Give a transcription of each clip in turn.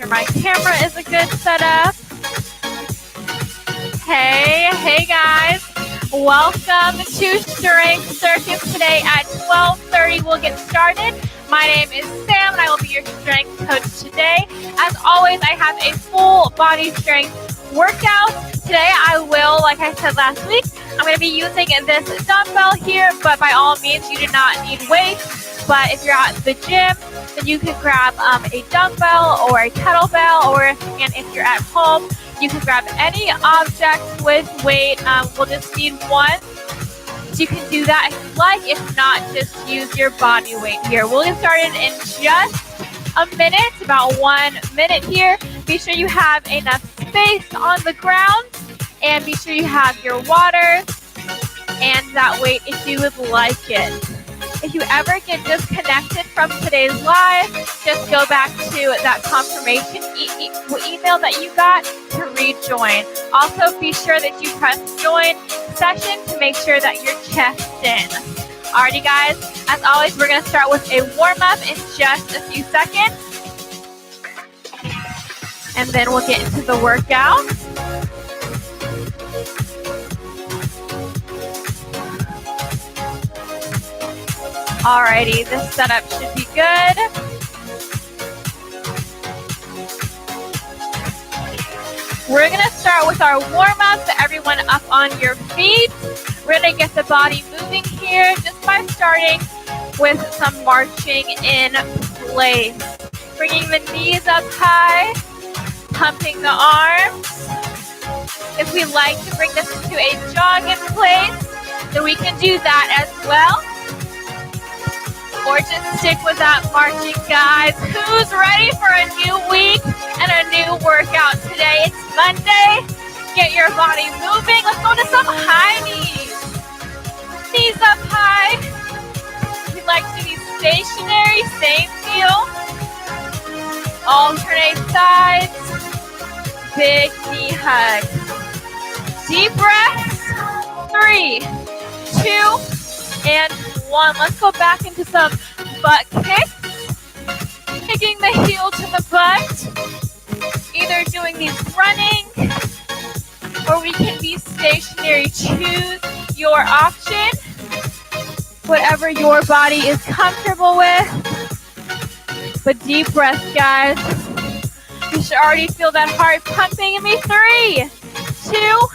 sure my camera is a good setup. Hey guys. Welcome to Strength Circus. Today at 12:30 we'll get started. My name is Sam and I will be your strength coach today. As always, I have a full body strength workout. Today I will, like I said last week, I'm going to be using this dumbbell here, but by all means you do not need weights. But if you're at the gym, then you can grab a dumbbell or a kettlebell, and if you're at home, you can grab any object with weight. We'll just need one. So you can do that if you like. If not, just use your body weight here. We'll get started in just a minute, about 1 minute here. Be sure you have enough space on the ground, and be sure you have your water and that weight if you would like it. If you ever get disconnected from today's live, just go back to that confirmation email that you got to rejoin. Also, be sure that you press join session to make sure that you're checked in. Alrighty guys, as always, we're going to start with a warm-up in just a few seconds. And then we'll get into the workout. Alrighty, this setup should be good. We're going to start with our warm-up. So everyone up on your feet. We're going to get the body moving here just by starting with some marching in place. Bringing the knees up high, pumping the arms. If we like to bring this into a jog in place, then we can do that as well. Or just stick with that marching, guys. Who's ready for a new week and a new workout today? It's Monday. Get your body moving. Let's go to some high knees. Knees up high. If you'd like to be stationary, same deal. Alternate sides. Big knee hug. Deep breaths. 3, 2, and 1. Let's go back into some butt kicks. Kicking the heel to the butt. Either doing these running or we can be stationary. Choose your option. Whatever your body is comfortable with. But deep breaths, guys. You should already feel that heart pumping in me. 3, 2,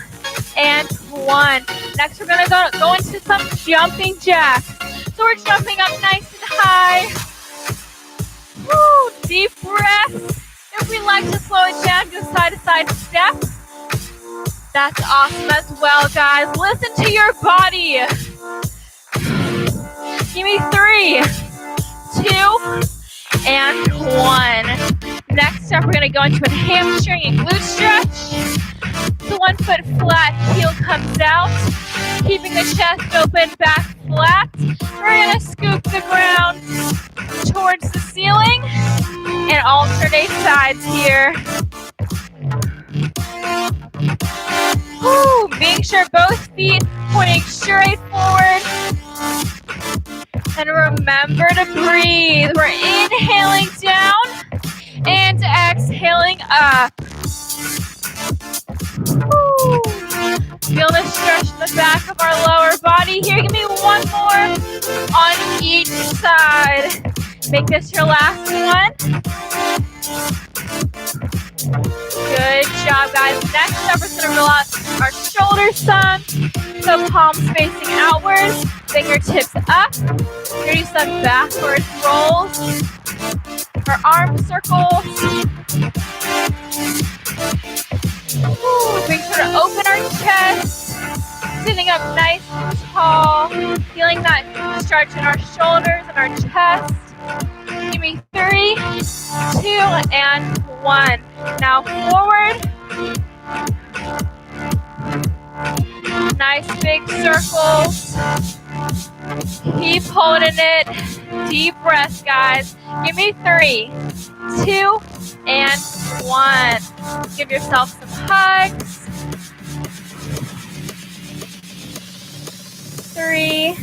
and 1. Next, we're going to go into some jumping jacks. So we're jumping up nice and high. Woo, deep breath. If we like to slow it down, do a side-to-side step. That's awesome as well, guys. Listen to your body. Give me 3, 2, and 1. Next up, we're going to go into a hamstring and glute stretch. So 1 foot flat, heel comes out. Keeping the chest open, back flat. We're going to scoop the ground towards the ceiling and alternate sides here. Woo, being sure both feet pointing straight forward. And remember to breathe. We're inhaling down and exhaling up. Woo. Feel the stretch in the back of our lower body here. Give me 1 more on each side. Make this your last one. Good job, guys. Next up, we're going to relax our shoulders some. So palms facing outwards, fingertips up. We're going to do some backwards rolls or arm circles. Ooh, make sure to open our chest, sitting up nice and tall, feeling that stretch in our shoulders and our chest. Give me 3, 2, and 1. Now forward. Nice big circles. Keep holding it. Deep breaths, guys. Give me 3, 2, and 1. Give yourself some hugs. 3, 2,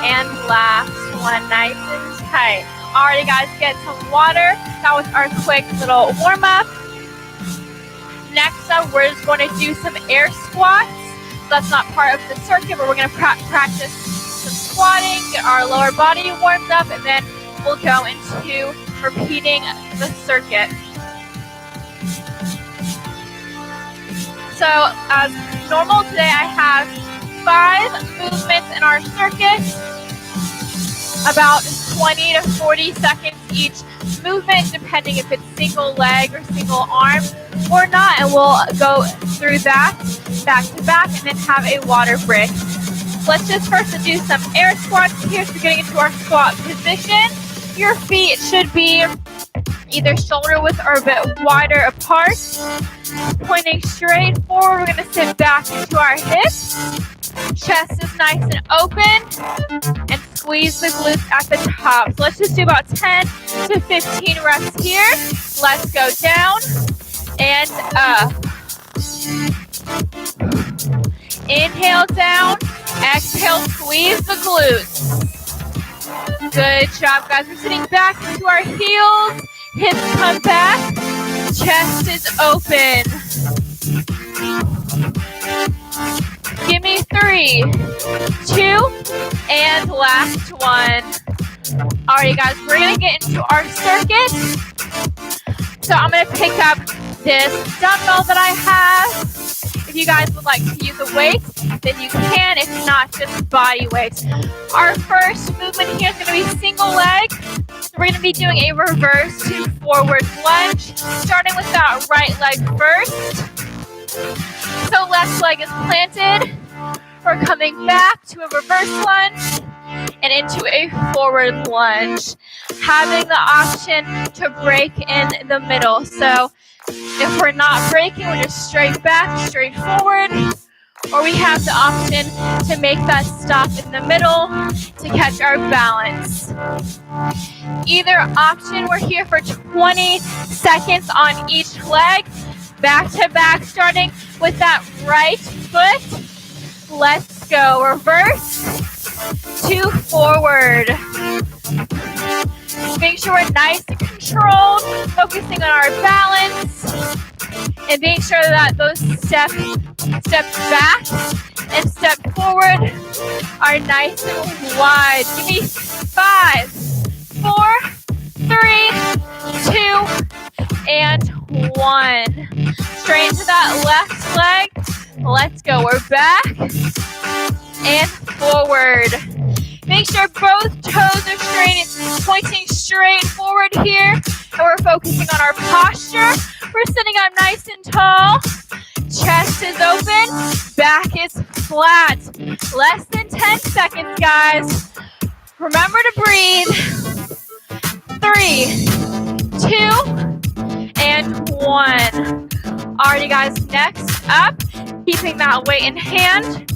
and last one. Nice and tight. Alrighty guys, get some water. That was our quick little warm up. Next up, we're just going to do some air squats. That's not part of the circuit, but we're going to practice some squatting, get our lower body warmed up, and then we'll go into repeating the circuit. So as normal today, I have 5 movements in our circuit, about 20 to 40 seconds each movement, depending if it's single leg or single arm or not, and we'll go through that back to back and then have a water break. Let's just first do some air squats here. So getting into our squat position, your feet should be either shoulder width or a bit wider apart, pointing straight forward. We're going to sit back into our hips. Chest is nice and open, and squeeze the glutes at the top. So let's just do about 10 to 15 reps here. Let's go down and up. Inhale down, exhale, squeeze the glutes. Good job, guys. We're sitting back into our heels, hips come back, chest is open. Give me 3, 2, and last one. Alright guys, we're going to get into our circuit. So I'm going to pick up this dumbbell that I have. If you guys would like to use a weight, then you can. If not, just body weight. Our first movement here is going to be single leg. We're going to be doing a reverse to forward lunge, starting with that right leg first. So left leg is planted. We're coming back to a reverse lunge and into a forward lunge, having the option to break in the middle. So if we're not breaking, we're just straight back, straight forward, or we have the option to make that stop in the middle to catch our balance. Either option, we're here for 20 seconds on each leg, back to back, starting with that right foot. Let's go. Reverse to forward. Make sure we're nice and controlled, focusing on our balance, and make sure that those steps back and step forward are nice and wide. Give me 5, 4, 3, 2, and 1. Straight into that left leg. Let's go. We're back and forward. Make sure both toes are straight, pointing straight forward here. And we're focusing on our posture. We're sitting up nice and tall. Chest is open. Back is flat. Less than 10 seconds, guys. Remember to breathe. 3, 2, and 1. Alrighty, guys. Next up, keeping that weight in hand,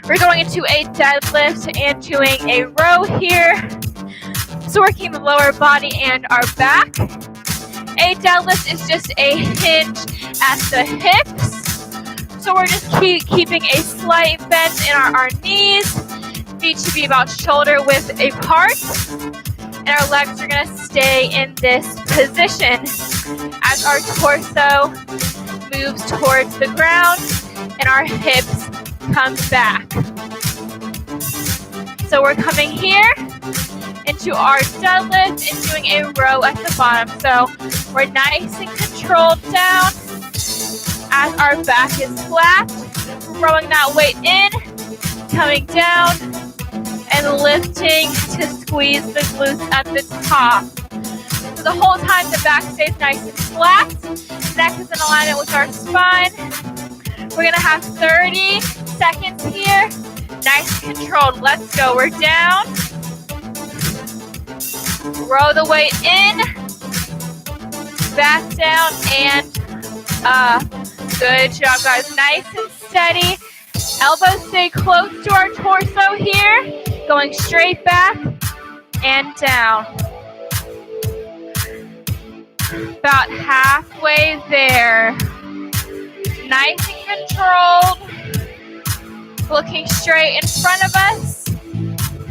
we're going into a deadlift and doing a row here. So working the lower body and our back. A deadlift is just a hinge at the hips. So we're just keeping a slight bend in our knees. Feet should be about shoulder width apart. And our legs are going to stay in this position as our torso moves towards the ground and our hips come back. So we're coming here into our deadlift and doing a row at the bottom. So we're nice and controlled down as our back is flat, throwing that weight in, coming down, and lifting to squeeze the glutes at the top. So the whole time the back stays nice and flat, neck is in alignment with our spine. We're gonna have 30 seconds here, nice and controlled. Let's go, we're down. Row the weight in, back down, and up. Good job, guys, nice and steady. Elbows stay close to our torso here, going straight back and down. About halfway there. Nice and controlled. Looking straight in front of us,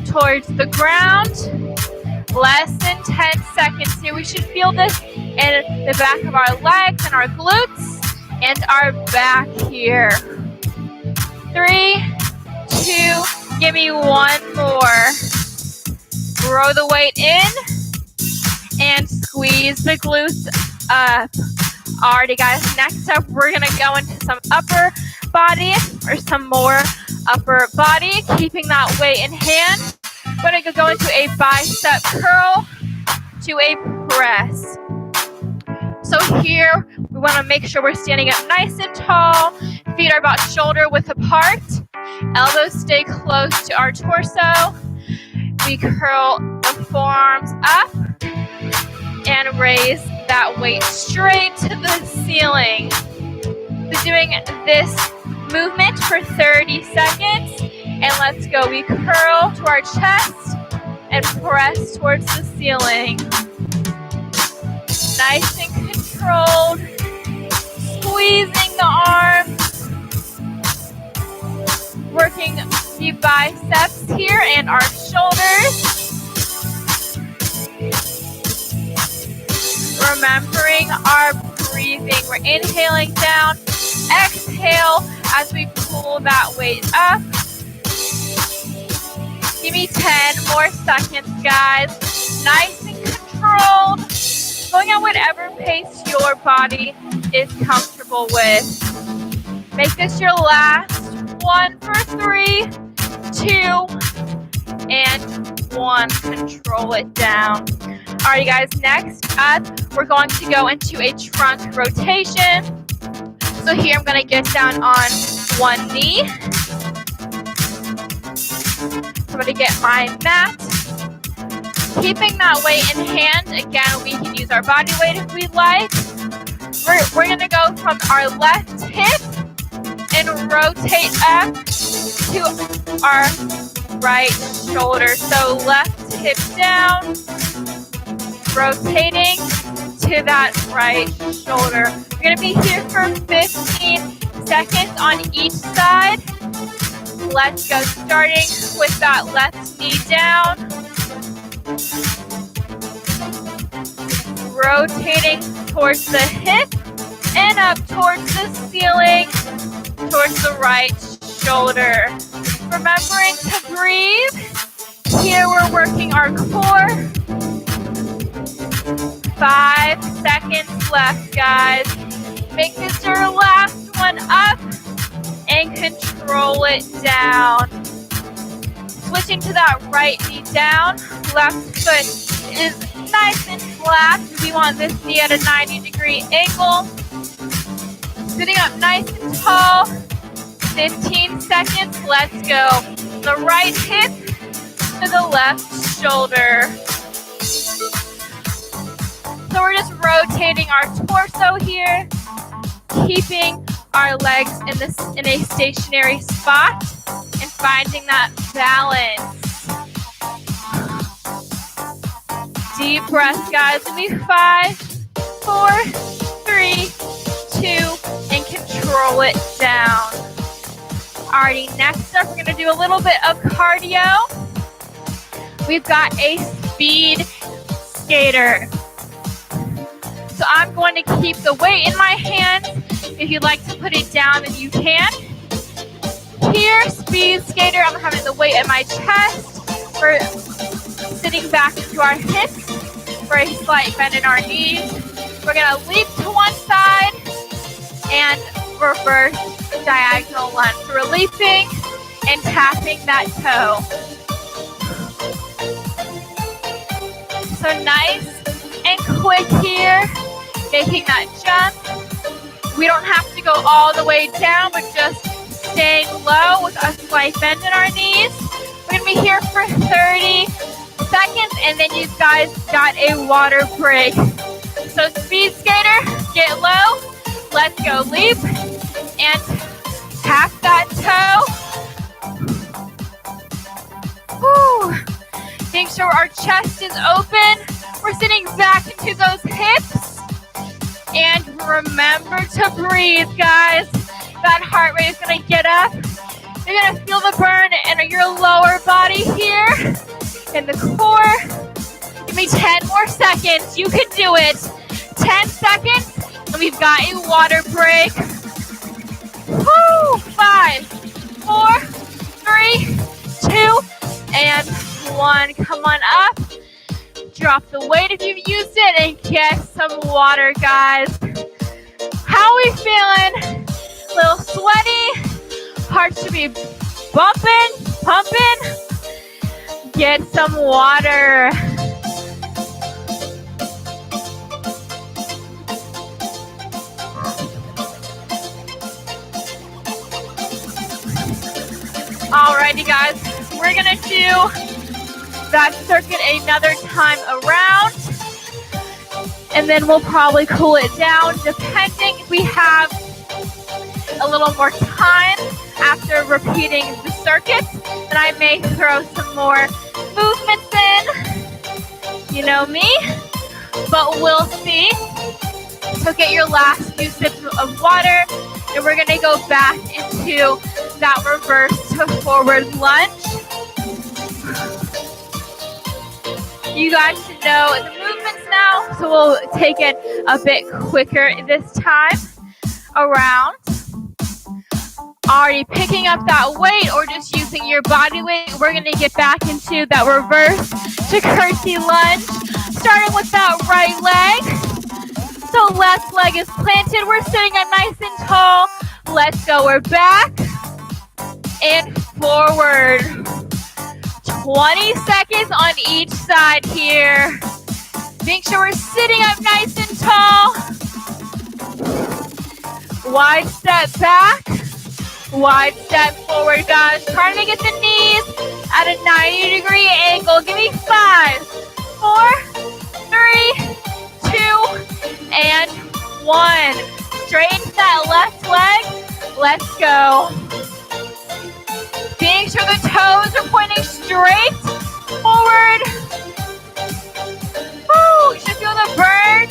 towards the ground. Less than 10 seconds here. We should feel this in the back of our legs and our glutes and our back here. 3, 2, give me one more. Throw the weight in and squeeze the glutes up. Alrighty guys, next up we're gonna go into some upper body or some more upper body, keeping that weight in hand. We're gonna go into a bicep curl to a press. So here we wanna make sure we're standing up nice and tall. Feet are about shoulder width apart. Elbows stay close to our torso. We curl the forearms up and raise that weight straight to the ceiling. So doing this movement for 30 seconds, and let's go. We curl to our chest and press towards the ceiling. Nice and controlled. Squeezing the arms. Working the biceps here and our shoulders. Remembering our breathing. We're inhaling down. Exhale as we pull that weight up. Give me 10 more seconds, guys. Nice and controlled. Going at whatever pace your body is comfortable with. Make this your last one for 3, 2, and 1. Control it down. All right, guys, next up, we're going to go into a trunk rotation. So here I'm gonna get down on one knee. I'm gonna get my mat. Keeping that weight in hand, again, we can use our body weight if we'd like. We're gonna go from our left hip and rotate up to our right shoulder. So left hip down, rotating to that right shoulder. We're gonna be here for 15 seconds on each side. Let's go, starting with that left knee down. Rotating towards the hip and up towards the ceiling, towards the right shoulder. Remembering to breathe. Here we're working our core. 5 seconds left, guys. Make this your last one up and control it down. Switching to that right knee down. Left foot is nice and flat. We want this knee at a 90-degree angle. Sitting up nice and tall. 15 seconds. Let's go. The right hip to the left shoulder. So we're just rotating our torso here, keeping our legs in a stationary spot and finding that balance. Deep breath, guys. It'll be 5, 4, 3, 2, and control it down. Alrighty, next up, we're gonna do a little bit of cardio. We've got a speed skater. So I'm going to keep the weight in my hands. If you'd like to put it down, then you can. Here, speed skater, I'm having the weight at my chest. We're sitting back into our hips for a slight bend in our knees. We're gonna leap to one side and reverse diagonal lunge. So we're leaping and tapping that toe. So nice and quick here. Making that jump. We don't have to go all the way down, but just staying low with a slight bend in our knees. We're gonna be here for 30 seconds, and then you guys got a water break. So speed skater, get low. Let's go, leap, and tap that toe. Woo. Make sure our chest is open. We're sitting back into those hips. And remember to breathe, guys. That heart rate is gonna get up. You're gonna feel the burn in your lower body here, in the core. me 10 more seconds. You can do it. 10 seconds, and we've got a water break. Woo! 5, 4, 3, 2, and 1. Come on up. Drop the weight if you've used it and get some water, guys. How are we feeling? A little sweaty. Heart should be bumping, pumping. Get some water. Alrighty, guys. We're gonna do that circuit another time around, and then we'll probably cool it down depending if we have a little more time after repeating the circuit. Then I may throw some more movements in, you know me, but we'll see. So get your last few sips of water, and we're gonna go back into that reverse to forward lunge. You guys should know the movements now, so we'll take it a bit quicker this time around. Already picking up that weight or just using your body weight, we're going to get back into that reverse to curtsy lunge, starting with that right leg. So left leg is planted. We're sitting up nice and tall. Let's go. We're back and forward. 20 seconds on each side here. Make sure we're sitting up nice and tall. Wide step back. Wide step forward, guys. Trying to get the knees at a 90-degree angle. Give me 5, 4, 3, 2, and 1. Straighten that left leg. Let's go. Make sure the toes are pointing straight forward. Woo! You should feel the burn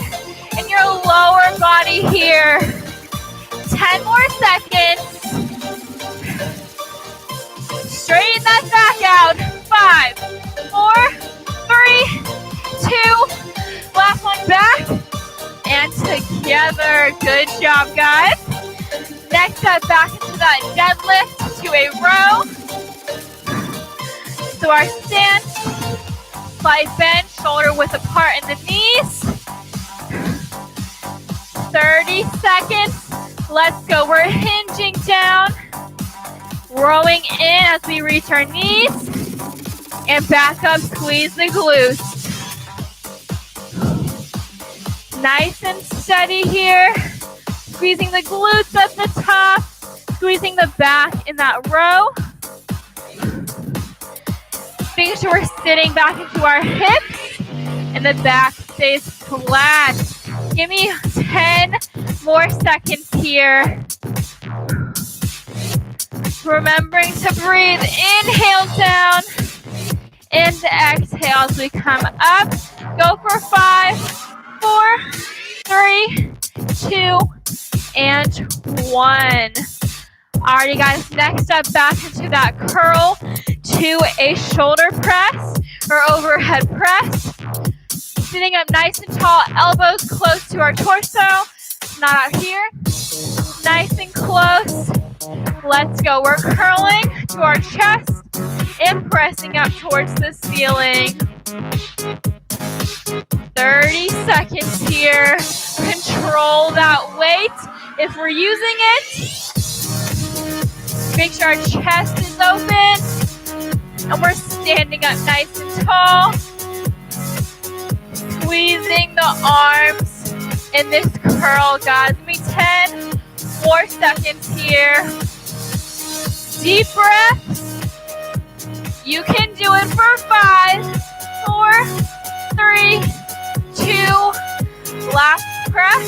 in your lower body here. 10 more seconds. Straighten that back out. 5, 4, 3, 2. Last one back. And together. Good job, guys. Next up, back into that deadlift to a row. So our stance, slight bend, shoulder width apart in the knees. 30 seconds. Let's go. We're hinging down, rowing in as we reach our knees, and back up, squeeze the glutes. Nice and steady here. Squeezing the glutes at the top, squeezing the back in that row. Making sure we're sitting back into our hips and the back stays flat. Give me 10 more seconds here. Remembering to breathe. Inhale down and exhale as we come up. Go for 5, 4, 3, 2, and 1. Alrighty, guys, next up, back into that curl to a shoulder press or overhead press. Sitting up nice and tall, elbows close to our torso, not out here. Nice and close. Let's go. We're curling to our chest and pressing up towards the ceiling. 30 seconds here. Control that weight if we're using it. Make sure our chest is open and we're standing up nice and tall. Squeezing the arms in this curl, guys. Give me 10 more seconds here. Deep breaths. You can do it for 5, 4, 3, 2. Last press.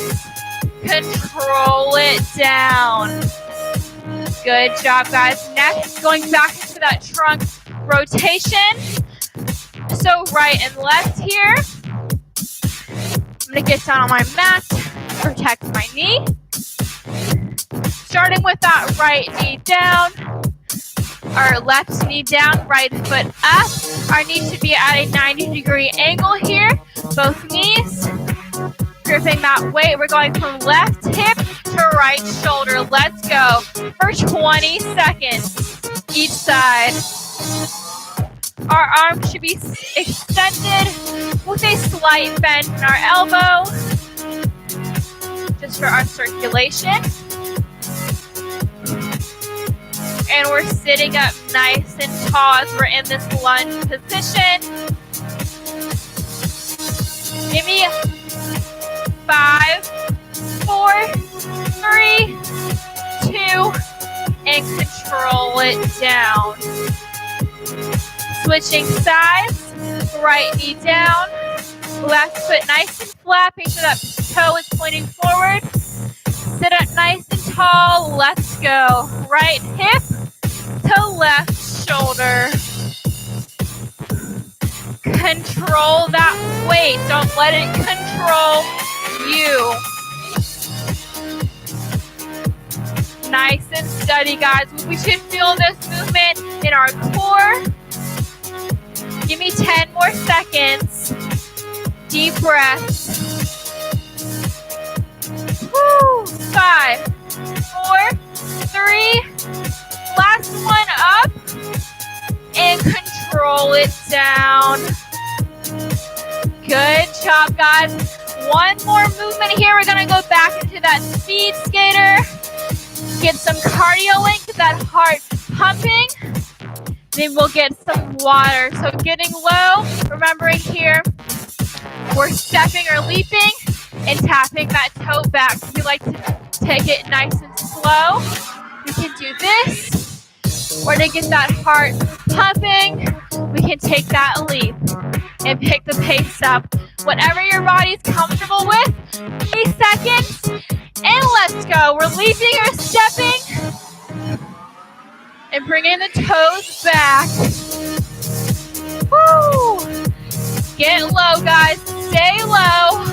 Control it down. Good job, guys. Next, going back into that trunk rotation. So right and left here. I'm going to get down on my mat, protect my knee. Starting with that right knee down. our left knee down, right foot up. Our knee should be at a 90-degree angle here. Both knees gripping that weight. We're going from left hip to right shoulder. Let's go for 20 seconds each side. Our arms should be extended with a slight bend in our elbow, just for our circulation. And we're sitting up nice and tall as we're in this lunge position. Give me 5, 4, 3, 2, and control it down. Switching sides, right knee down, left foot nice and flat, make sure that toe is pointing forward. Sit up nice and tall, let's go. Right hip to left shoulder. Control that weight, don't let it control you. Nice and steady, guys. We should feel this movement in our core. Give me 10 more seconds. Deep breaths. Woo. 5, 4, 3. Last one up. And control it down. Good job, guys. One more movement here. We're going to go back into that speed skater. Get some cardio in, get that heart pumping. Then we'll get some water. So getting low, remembering here, we're stepping or leaping and tapping that toe back. If you like to take it nice and slow, we can do this. Or to get that heart pumping, we can take that leap and pick the pace up. Whatever your body's comfortable with, 3 seconds, and let's go. We're leaping or stepping. And bringing the toes back. Woo! Get low, guys. Stay low.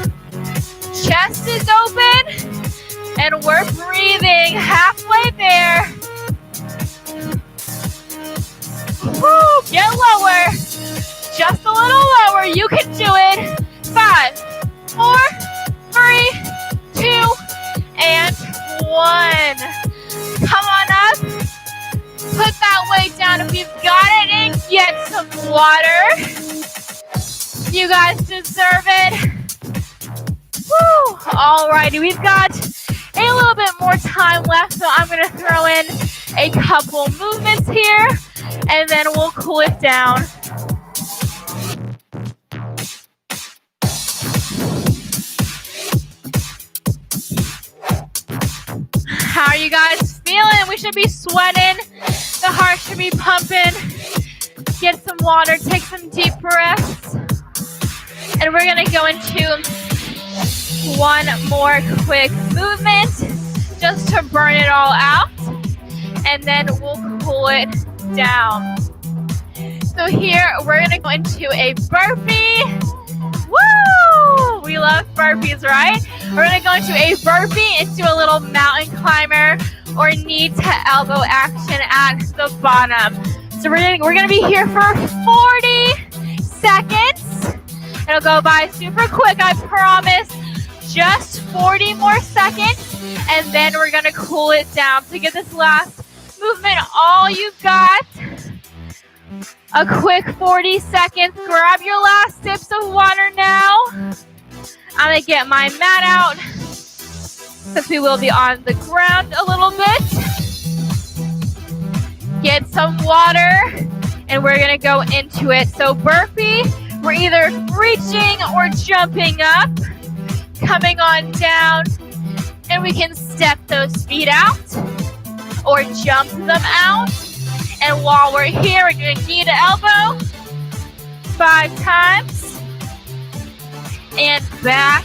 Chest is open. And we're breathing halfway there. Woo! Get lower. Just a little lower. You can do it. 5, 4, 3, 2, and 1. Come on up. Put that weight down if you've got it and get some water. You guys deserve it. Woo! Alrighty, we've got a little bit more time left, so I'm going to throw in a couple movements here, and then we'll cool it down. How are you guys feeling? We should be sweating. The heart should be pumping. Get some water, take some deep breaths. And we're gonna go into one more quick movement just to burn it all out. And then we'll cool it down. So here, we're gonna go into a burpee. Woo! We love burpees, right? We're gonna go into a burpee and do a little mountain climber or knee to elbow action at the bottom. So we're gonna be here for 40 seconds. It'll go by super quick, I promise. Just 40 more seconds, and then we're gonna cool it down. To get this last movement all you've got. A quick 40 seconds. Grab your last sips of water now. I'm gonna get my mat out since we will be on the ground a little bit. Get some water, and we're gonna go into it. So burpee, we're either reaching or jumping up, coming on down, and we can step those feet out or jump them out. And while we're here, we're doing knee to elbow 5 times. And back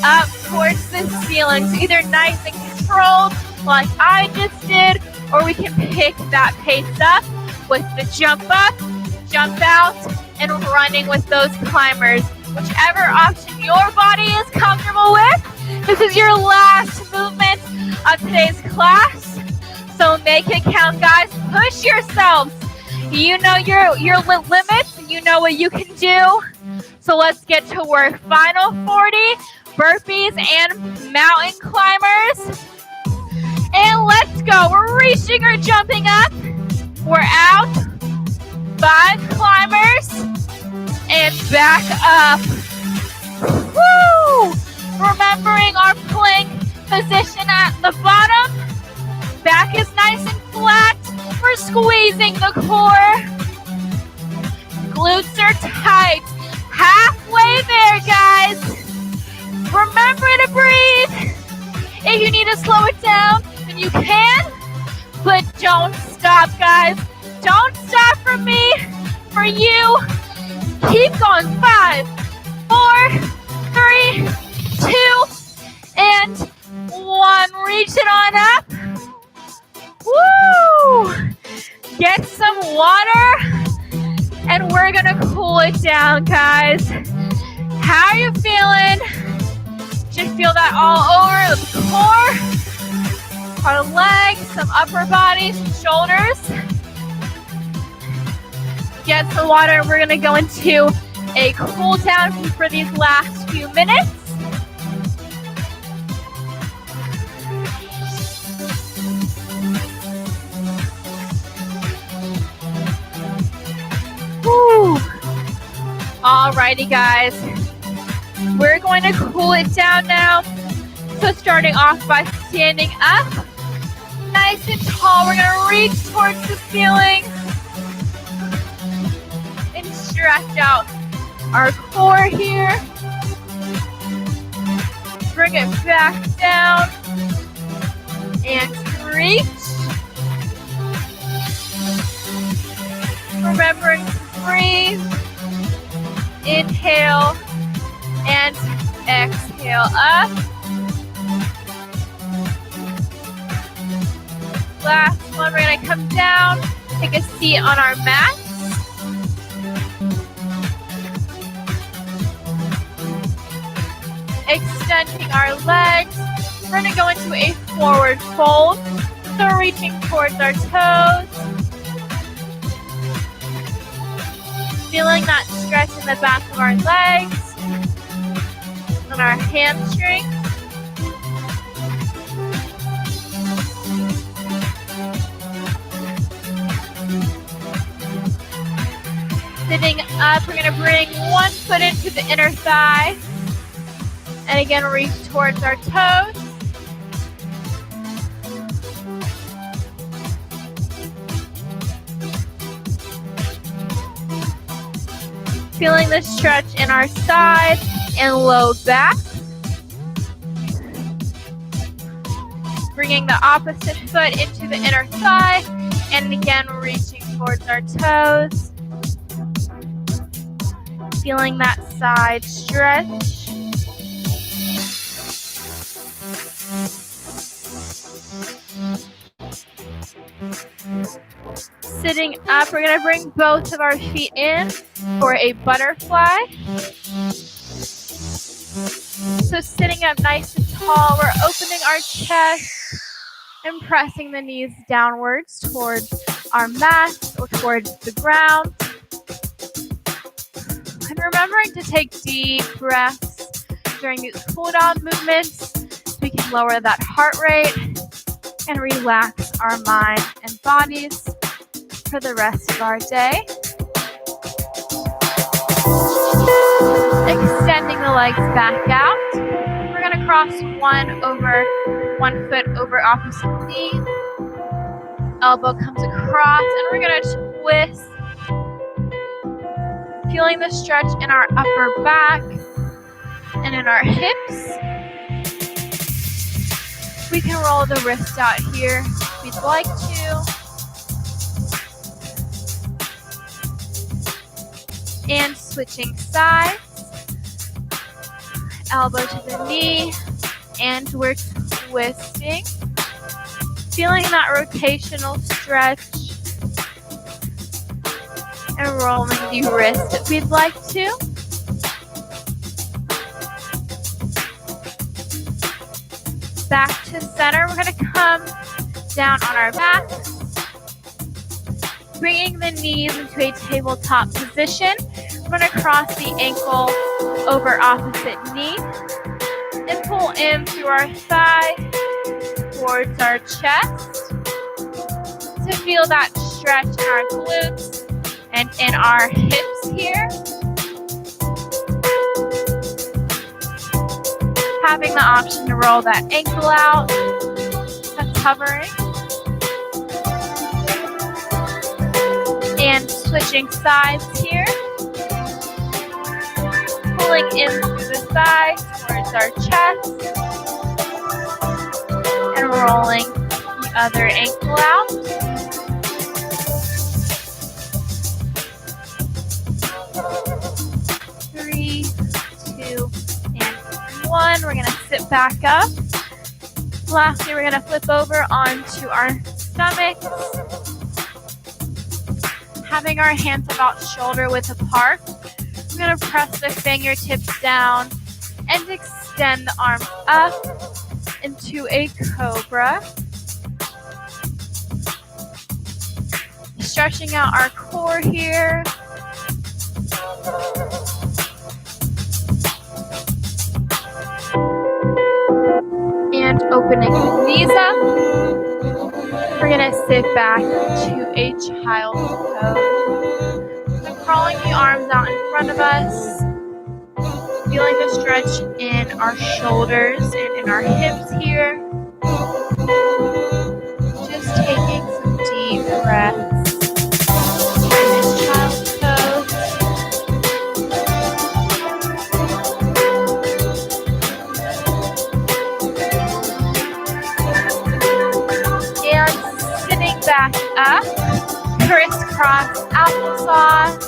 up towards the ceiling. So either nice and controlled like I just did, or we can pick that pace up with the jump up, jump out, and running with those climbers. Whichever option your body is comfortable with. This is your last movement of today's class. So make it count, guys. Push yourselves. You know your limits. You know what you can do. So let's get to work. Final 40 burpees and mountain climbers. And let's go. We're reaching or jumping up. We're out. 5 climbers. And back up. Woo! Remembering our plank position at the bottom. Back is nice and flat. We're squeezing the core. Glutes are tight. Halfway there, guys. Remember to breathe. If you need to slow it down, then you can. But don't stop, guys. Don't stop for me. For you. Keep going. 5, 4, 3, 2, and 1. Reach it on up. Woo! Get some water, and we're gonna cool it down, guys. How are you feeling? Should feel that all over the core, our legs, some upper body, some shoulders. Get some water, and we're gonna go into a cool down for these last few minutes. Woo. Alrighty, guys. We're going to cool it down now. So starting off by standing up, nice and tall. We're going to reach towards the ceiling and stretch out our core here. Bring it back down and reach. Remembering to breathe. Inhale and exhale up. Last one, we're going to come down, take a seat on our mat. Extending our legs. We're going to go into a forward fold. So reaching towards our toes. Feeling that stretch in the back of our legs and our hamstrings. Sitting up, we're going to bring one foot into the inner thigh. And again, reach towards our toes. Feeling the stretch in our side and low back. Bringing the opposite foot into the inner thigh. And again, reaching towards our toes. Feeling that side stretch. Sitting up, we're going to bring both of our feet in for a butterfly. So sitting up nice and tall, we're opening our chest and pressing the knees downwards towards our mat or towards the ground. And remembering to take deep breaths during these cool down movements so we can lower that heart rate and relax our mind and bodies for the rest of our day. Extending the legs back out. We're going to cross one foot over opposite knee. Elbow comes across, and we're going to twist. Feeling the stretch in our upper back and in our hips. We can roll the wrist out here if we'd like to. And switching sides. Elbow to the knee. And we're twisting. Feeling that rotational stretch. And rolling the wrist if we'd like to. Back to center. We're going to come down on our back, bringing the knees into a tabletop position. We're going to cross the ankle over opposite knee and pull in through our thigh towards our chest to feel that stretch in our glutes and in our hips here. Having the option to roll that ankle out, that's hovering. And switching sides here. Pulling in through the thigh towards our chest. And rolling the other ankle out. Three, two, and one. We're going to sit back up. Lastly, we're going to flip over onto our stomachs. Having our hands about shoulder width apart. We're going to press the fingertips down and extend the arms up into a cobra. Stretching out our core here. And opening the knees up. We're going to sit back to a child's pose. So crawling the arms out in front of us. Feeling the stretch in our shoulders and in our hips here. Just taking some deep breaths in this child's pose. And sitting back up, crisscross applesauce.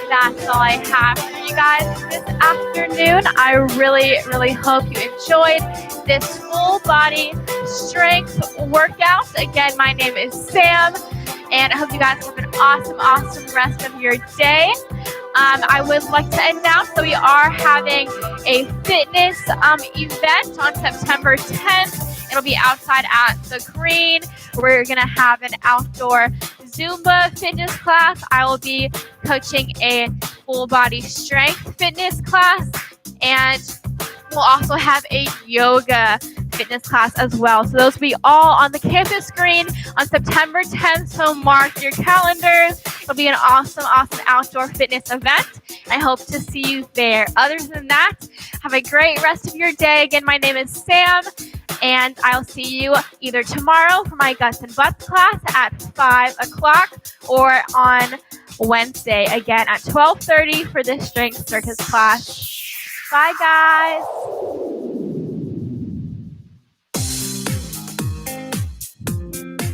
That's all I have for you guys this afternoon. I really hope you enjoyed this full body strength workout. Again, my name is Sam, and I hope you guys have an awesome rest of your day. I would like to announce that we are having a fitness event on September 10th. It'll be outside at the Green. We're going to have an outdoor Zumba fitness class. I will be coaching a full body strength fitness class, and we'll also have a yoga fitness class as well. So those will be all on the campus Green on September 10th. So mark your calendars. It'll be an awesome outdoor fitness event. I hope to see you there. Other than that, have a great rest of your day. Again, my name is Sam, and I'll see you either tomorrow for my guts and butts class at 5 o'clock or on Wednesday again at 12:30 for the strength circus class. Bye, guys.